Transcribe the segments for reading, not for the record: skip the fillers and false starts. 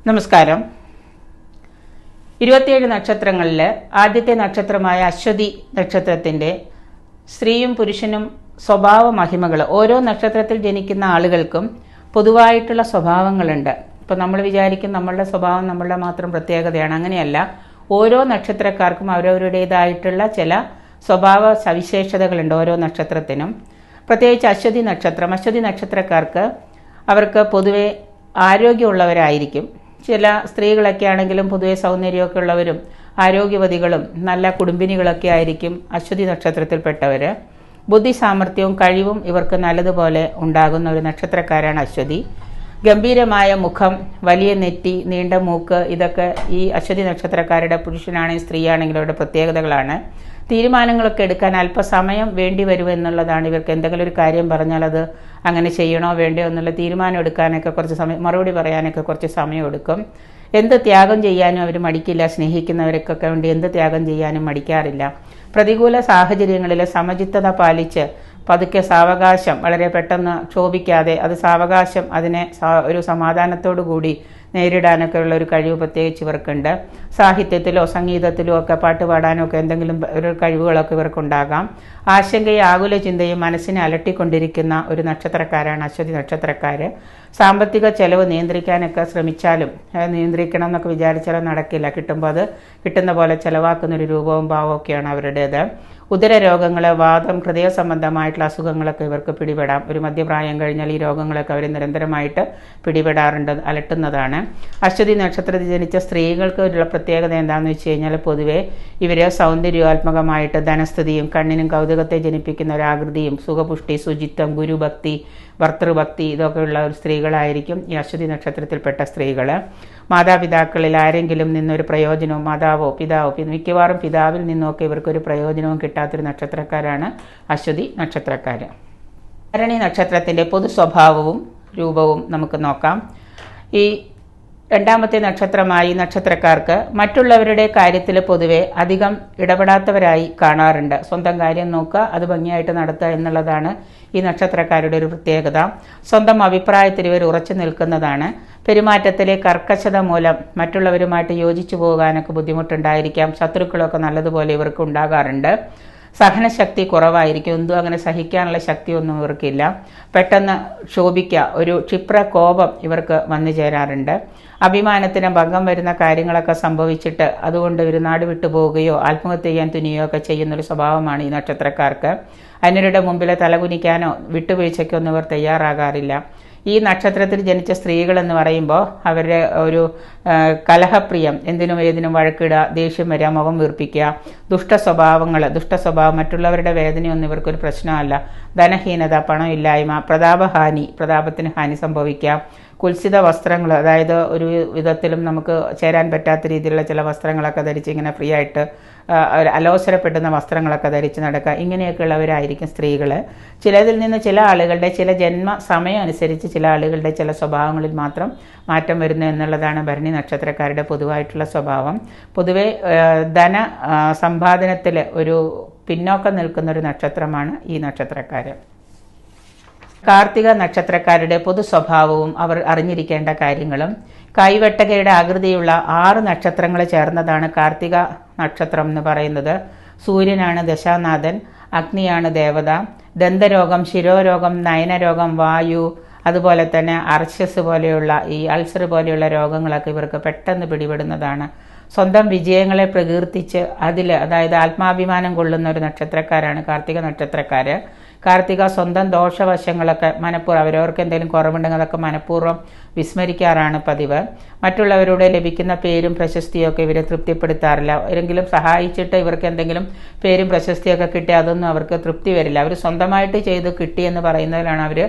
നമസ്കാരം. 27 നക്ഷത്രങ്ങളിൽ ആദ്യത്തെ നക്ഷത്രമായ അശ്വതി നക്ഷത്രത്തിന്റെ സ്ത്രീയും പുരുഷനും സ്വഭാവ മഹിമകൾ, ഓരോ നക്ഷത്രത്തിൽ ജനിക്കുന്ന ആളുകൾക്കും പൊതുവായിട്ടുള്ള സ്വഭാവങ്ങളുണ്ട്. ഇപ്പം നമ്മൾ വിചാരിക്കും നമ്മളുടെ സ്വഭാവം നമ്മളുടെ മാത്രം പ്രത്യേകതയാണ്. അങ്ങനെയല്ല, ഓരോ നക്ഷത്രക്കാർക്കും അവരവരുടേതായിട്ടുള്ള ചില സ്വഭാവ സവിശേഷതകളുണ്ട് ഓരോ നക്ഷത്രത്തിനും. പ്രത്യേകിച്ച് അശ്വതി നക്ഷത്രക്കാർക്ക് അവർക്ക് പൊതുവെ ആരോഗ്യമുള്ളവരായിരിക്കും. ചില സ്ത്രീകളൊക്കെ ആണെങ്കിലും പൊതുവെ സൗന്ദര്യമൊക്കെ ഉള്ളവരും ആരോഗ്യവതികളും നല്ല കുടുംബിനികളൊക്കെ ആയിരിക്കും അശ്വതി നക്ഷത്രത്തിൽപ്പെട്ടവർ. ബുദ്ധി സാമർഥ്യവും കഴിവും ഇവർക്ക് നല്ലതുപോലെ ഉണ്ടാകുന്ന ഒരു നക്ഷത്രക്കാരാണ് അശ്വതി. ഗംഭീരമായ മുഖം, വലിയ നെറ്റി, നീണ്ട മൂക്ക്, ഇതൊക്കെ ഈ അശ്വതി നക്ഷത്രക്കാരുടെ, പുരുഷനാണെങ്കിൽ സ്ത്രീയാണെങ്കിലും അവരുടെ പ്രത്യേകതകളാണ്. തീരുമാനങ്ങളൊക്കെ എടുക്കാൻ അല്പസമയം വേണ്ടി വരുമെന്നുള്ളതാണ്. ഇവർക്ക് എന്തെങ്കിലും ഒരു കാര്യം പറഞ്ഞാൽ അത് അങ്ങനെ ചെയ്യണോ വേണ്ടയോ എന്നുള്ള തീരുമാനം എടുക്കാനൊക്കെ കുറച്ച് സമയം, മറുപടി പറയാനൊക്കെ കുറച്ച് സമയം എടുക്കും. എന്ത് ത്യാഗം ചെയ്യാനും അവർ മടിക്കില്ല. സ്നേഹിക്കുന്നവർക്കൊക്കെ വേണ്ടി എന്ത് ത്യാഗം ചെയ്യാനും മടിക്കാറില്ല. പ്രതികൂല സാഹചര്യങ്ങളിൽ സമചിത്തത പാലിച്ച് പതുക്കെ സാവകാശം, വളരെ പെട്ടെന്ന് ക്ഷോഭിക്കാതെ അത് സാവകാശം അതിനെ ഒരു സമാധാനത്തോടു കൂടി നേരിടാനൊക്കെ ഉള്ള ഒരു കഴിവ് പ്രത്യേകിച്ച് ഇവർക്കുണ്ട്. സാഹിത്യത്തിലോ സംഗീതത്തിലോ ഒക്കെ പാട്ട് പാടാനോ ഒക്കെ എന്തെങ്കിലും ഒരു കഴിവുകളൊക്കെ ഇവർക്കുണ്ടാകാം. ആശങ്കയും ആകുല ചിന്തയും മനസ്സിനെ അലട്ടിക്കൊണ്ടിരിക്കുന്ന ഒരു നക്ഷത്രക്കാരാണ് അശ്വതി നക്ഷത്രക്കാർ. സാമ്പത്തിക ചെലവ് നിയന്ത്രിക്കാനൊക്കെ ശ്രമിച്ചാലും നിയന്ത്രിക്കണം എന്നൊക്കെ വിചാരിച്ചാലും നടക്കില്ല. കിട്ടുമ്പോൾ അത് കിട്ടുന്ന പോലെ ചെലവാക്കുന്നൊരു രൂപവും ഭാവവും ഒക്കെയാണ് അവരുടേത്. ഉദര രോഗങ്ങൾ, വാദം, ഹൃദയ സംബന്ധമായിട്ടുള്ള അസുഖങ്ങളൊക്കെ ഇവർക്ക് പിടിപെടാം. ഒരു മധ്യപ്രായം കഴിഞ്ഞാൽ ഈ രോഗങ്ങളൊക്കെ അവർ നിരന്തരമായിട്ട് പിടിപെടാറുണ്ട്, അലട്ടുന്നതാണ്. അശ്വതി നക്ഷത്രത്തിൽ ജനിച്ച സ്ത്രീകൾക്ക് ഉള്ള പ്രത്യേകത എന്താണെന്ന് വെച്ച് കഴിഞ്ഞാൽ പൊതുവെ ഇവർ സൗന്ദര്യാത്മകമായിട്ട് ധനസ്ഥിതിയും കണ്ണിനും കൗതുകത്തെ ജനിപ്പിക്കുന്ന ഒരാകൃതിയും സുഖപുഷ്ടി, ശുചിത്വം, ഗുരുഭക്തി, ഭർത്തൃഭക്തി ഇതൊക്കെ ഉള്ള ഒരു സ്ത്രീകളായിരിക്കും ഈ അശ്വതി നക്ഷത്രത്തിൽപ്പെട്ട സ്ത്രീകൾ. മാതാപിതാക്കളിൽ ആരെങ്കിലും നിന്നൊരു പ്രയോജനവും, മാതാവോ പിതാവോ, മിക്കവാറും പിതാവിൽ നിന്നൊക്കെ ഇവർക്കൊരു പ്രയോജനവും കിട്ടാത്തൊരു നക്ഷത്രക്കാരാണ് അശ്വതി നക്ഷത്രക്കാർ. ഭരണി നക്ഷത്രത്തിൻ്റെ പൊതു സ്വഭാവവും രൂപവും നമുക്ക് നോക്കാം. ഈ രണ്ടാമത്തെ നക്ഷത്രമായി നക്ഷത്രക്കാർക്ക് മറ്റുള്ളവരുടെ കാര്യത്തിൽ പൊതുവെ അധികം ഇടപെടാത്തവരായി കാണാറുണ്ട്. സ്വന്തം കാര്യം നോക്കുക, അത് ഭംഗിയായിട്ട് നടത്തുക എന്നുള്ളതാണ് ഈ നക്ഷത്രക്കാരുടെ ഒരു പ്രത്യേകത. സ്വന്തം അഭിപ്രായത്തിൽ ഇവർ ഉറച്ചു നിൽക്കുന്നതാണ്. പെരുമാറ്റത്തിലെ കർക്കശത മൂലം മറ്റുള്ളവരുമായിട്ട് യോജിച്ചു പോകാനൊക്കെ ബുദ്ധിമുട്ടുണ്ടായിരിക്കാം. ശത്രുക്കളൊക്കെ നല്ലതുപോലെ ഇവർക്ക് ഉണ്ടാകാറുണ്ട്. സഹനശക്തി കുറവായിരിക്കും. എന്തും അങ്ങനെ സഹിക്കാനുള്ള ശക്തിയൊന്നും ഇവർക്കില്ല. പെട്ടെന്ന് ക്ഷോഭിക്കുക, ഒരു ക്ഷിപ്ര കോപം ഇവർക്ക് വന്നു ചേരാറുണ്ട്. അഭിമാനത്തിന് ഭംഗം വരുന്ന കാര്യങ്ങളൊക്കെ സംഭവിച്ചിട്ട് അതുകൊണ്ട് ഇവർ നാട് വിട്ടു പോവുകയോ ആത്മഹത്യ ചെയ്യാൻ തുനിയുകയോ ഒക്കെ ചെയ്യുന്നൊരു സ്വഭാവമാണ് ഈ നക്ഷത്രക്കാർക്ക്. അന്യരുടെ മുമ്പിൽ തലകുനിക്കാനോ വിട്ടുവീഴ്ചയ്ക്കോ ഒന്നും ഇവർ തയ്യാറാകാറില്ല. ഈ നക്ഷത്രത്തിൽ ജനിച്ച സ്ത്രീകൾ എന്ന് പറയുമ്പോൾ അവരുടെ ഒരു കലഹപ്രിയം, എന്തിനും ഏതിനും വഴക്കിടുക, ദേഷ്യം വരിക, മുഖം വീർപ്പിക്കുക, ദുഷ്ടസ്വഭാവം, മറ്റുള്ളവരുടെ വേദനയൊന്നും ഇവർക്കൊരു പ്രശ്നമല്ല. ധനഹീനത, പണമില്ലായ്മ, പ്രതാപത്തിന് ഹാനി സംഭവിക്കാം. കുൽസിത വസ്ത്രങ്ങൾ, അതായത് ഒരു വിധത്തിലും നമുക്ക് ചേരാൻ പറ്റാത്ത രീതിയിലുള്ള ചില വസ്ത്രങ്ങളൊക്കെ ധരിച്ച് ഇങ്ങനെ ഫ്രീ ആയിട്ട് അലോസരപ്പെടുന്ന വസ്ത്രങ്ങളൊക്കെ ധരിച്ച് നടക്കുക, ഇങ്ങനെയൊക്കെയുള്ളവരായിരിക്കും സ്ത്രീകൾ. ചിലതിൽ നിന്ന് ചില ആളുകളുടെ ചില ജന്മ സമയം അനുസരിച്ച് ചില ആളുകളുടെ ചില സ്വഭാവങ്ങളിൽ മാത്രം മാറ്റം വരുന്നു എന്നുള്ളതാണ് ഭരണി നക്ഷത്രക്കാരുടെ പൊതുവായിട്ടുള്ള സ്വഭാവം. പൊതുവെ ധന സമ്പാദനത്തിൽ ഒരു പിന്നോക്കം നിൽക്കുന്നൊരു നക്ഷത്രമാണ് ഈ നക്ഷത്രക്കാർ. കാർത്തിക നക്ഷത്രക്കാരുടെ പൊതു സ്വഭാവവും അവർ അറിഞ്ഞിരിക്കേണ്ട കാര്യങ്ങളും. കൈവെട്ടകയുടെ ആകൃതിയുള്ള 6 നക്ഷത്രങ്ങൾ ചേർന്നതാണ് കാർത്തിക നക്ഷത്രം എന്ന് പറയുന്നത്. സൂര്യനാണ് ദശാനാഥൻ, അഗ്നിയാണ് ദേവത. ദന്തരോഗം, ശിരോരോഗം, നയനരോഗം, വായു, അതുപോലെ തന്നെ അർശസ് പോലെയുള്ള ഈ അൾസർ പോലെയുള്ള രോഗങ്ങളൊക്കെ ഇവർക്ക് പെട്ടെന്ന് പിടിപെടുന്നതാണ്. സ്വന്തം വിജയങ്ങളെ പ്രകീർത്തിച്ച് അതായത് ആത്മാഭിമാനം കൊള്ളുന്ന ഒരു നക്ഷത്രക്കാരാണ് കാർത്തിക നക്ഷത്രക്കാർ. കാർത്തിക സ്വന്തം ദോഷവശങ്ങളൊക്കെ മനഃപൂർവ്വം, അവരവർക്ക് എന്തെങ്കിലും കുറവുണ്ടെങ്കിൽ അതൊക്കെ മനഃപൂർവ്വം വിസ്മരിക്കാറാണ് പതിവ്. മറ്റുള്ളവരുടെ ലഭിക്കുന്ന പേരും പ്രശസ്തിയും ഒക്കെ ഇവരെ തൃപ്തിപ്പെടുത്താറില്ല. ആരെങ്കിലും സഹായിച്ചിട്ട് ഇവർക്ക് എന്തെങ്കിലും പേരും പ്രശസ്തിയൊക്കെ കിട്ടി അതൊന്നും അവർക്ക് തൃപ്തി വരില്ല. അവർ സ്വന്തമായിട്ട് ചെയ്ത് കിട്ടിയെന്ന് പറയുന്നതിലാണ് അവർ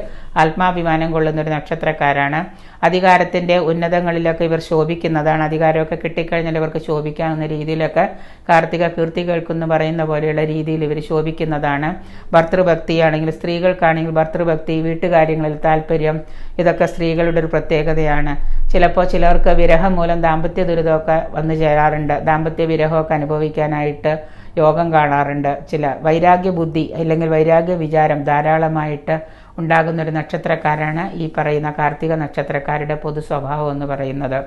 ആത്മാഭിമാനം കൊള്ളുന്നൊരു നക്ഷത്രക്കാരാണ്. അധികാരത്തിൻ്റെ ഉന്നതങ്ങളിലൊക്കെ ഇവർ ശോഭിക്കുന്നതാണ്. അധികാരമൊക്കെ കിട്ടിക്കഴിഞ്ഞാൽ ഇവർക്ക് ശോഭിക്കാവുന്ന രീതിയിലൊക്കെ കാർത്തിക കീർത്തി കേൾക്കുന്നു പറയുന്ന പോലെയുള്ള രീതിയിൽ ഇവർ ശോഭിക്കുന്നതാണ്. ഭർത്തൃഭക്തിയാണെങ്കിൽ, സ്ത്രീകൾക്കാണെങ്കിൽ ഭർത്തൃഭക്തി, വീട്ടുകാര്യങ്ങളിൽ താല്പര്യം, ഇതൊക്കെ സ്ത്രീകളുടെ ഒരു പ്രത്യേകതയാണ്. ചിലപ്പോൾ ചിലർക്ക് വിരഹം മൂലം ദാമ്പത്യ ദുരിതമൊക്കെ വന്നു ചേരാറുണ്ട്. ദാമ്പത്യ വിരഹമൊക്കെ അനുഭവിക്കാനായിട്ട് യോഗം കാണാറുണ്ട്. ചില വൈരാഗ്യ ബുദ്ധി അല്ലെങ്കിൽ വൈരാഗ്യ വിചാരം ധാരാളമായിട്ട് ഉണ്ടാകുന്നൊരു നക്ഷത്രക്കാരാണ് ഈ പറയുന്ന കാർത്തിക നക്ഷത്രക്കാരുടെ പൊതു സ്വഭാവം എന്ന് പറയുന്നത്.